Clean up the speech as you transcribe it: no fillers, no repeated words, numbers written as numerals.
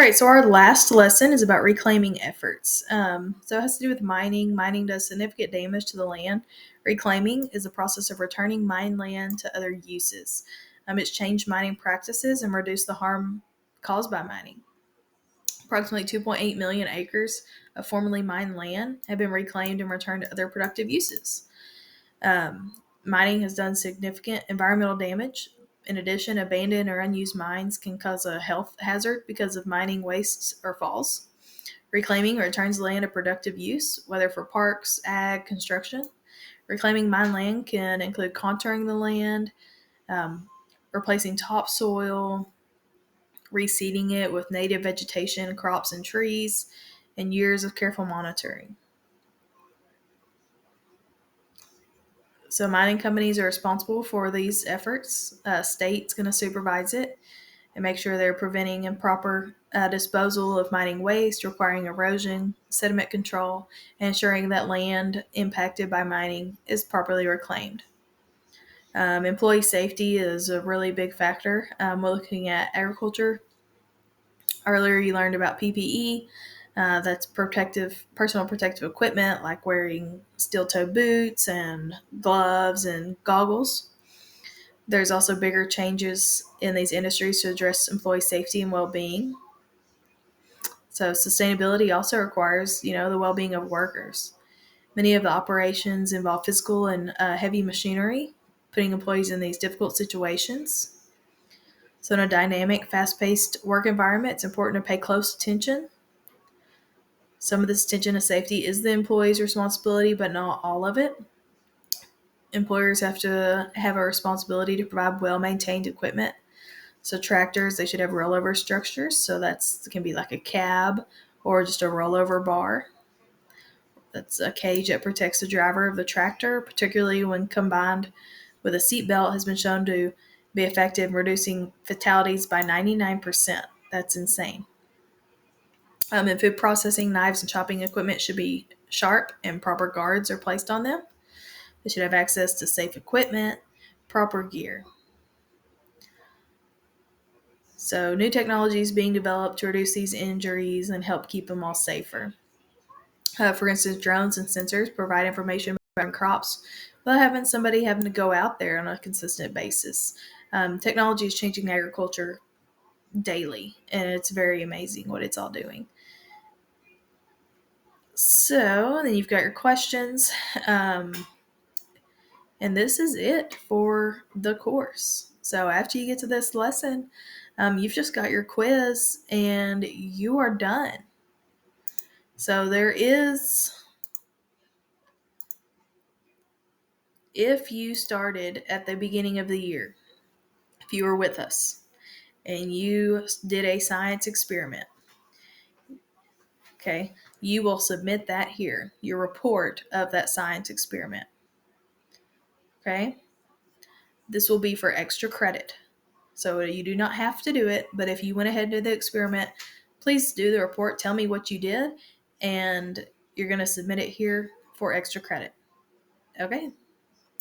All right, so our last lesson is about reclaiming efforts. So it has to do with mining. Mining does significant damage to the land. Reclaiming is a process of returning mined land to other uses. It's changed mining practices and reduced the harm caused by mining. Approximately 2.8 million acres of formerly mined land have been reclaimed and returned to other productive uses. Mining has done significant environmental damage. In addition, abandoned or unused mines can cause a health hazard because of mining wastes or falls. Reclaiming returns land to productive use, whether for parks, ag, construction. Reclaiming mine land can include contouring the land, um, replacing topsoil, reseeding it with native vegetation, crops, and trees, and years of careful monitoring. So mining companies are responsible for these efforts. State's going to supervise it and make sure they're preventing improper disposal of mining waste, requiring erosion, sediment control, and ensuring that land impacted by mining is properly reclaimed. Employee safety is a really big factor. We're looking at agriculture. Earlier, you learned about PPE. That's personal protective equipment like wearing steel toe boots and gloves and goggles. There's also bigger changes in these industries to address employee safety and well-being. So sustainability also requires, the well-being of workers. Many of the operations involve physical and heavy machinery, putting employees in these difficult situations. So in a dynamic, fast-paced work environment, it's important to pay close attention. Some of this attention to safety is the employee's responsibility, but not all of it. Employers have to have a responsibility to provide well-maintained equipment. So tractors, they should have rollover structures. So that's can be like a cab or just a rollover bar. That's a cage that protects the driver of the tractor, particularly when combined with a seatbelt, has been shown to be effective in reducing fatalities by 99%. That's insane. In food processing, knives and chopping equipment should be sharp and proper guards are placed on them. They should have access to safe equipment, proper gear. So new technology is being developed to reduce these injuries and help keep them all safer. For instance, drones and sensors provide information about crops without having somebody having to go out there on a consistent basis. Technology is changing agriculture daily, and it's very amazing what it's all doing. So then you've got your questions, and this is it for the course. So after you get to this lesson, you've just got your quiz and you are done. So there is, if you started at the beginning of the year, if you were with us and you did a science experiment, okay, you will submit that here, your report of that science experiment. Okay, this will be for extra credit. So you do not have to do it, but if you went ahead and did the experiment, please do the report. Tell me what you did, and you're going to submit it here for extra credit. Okay,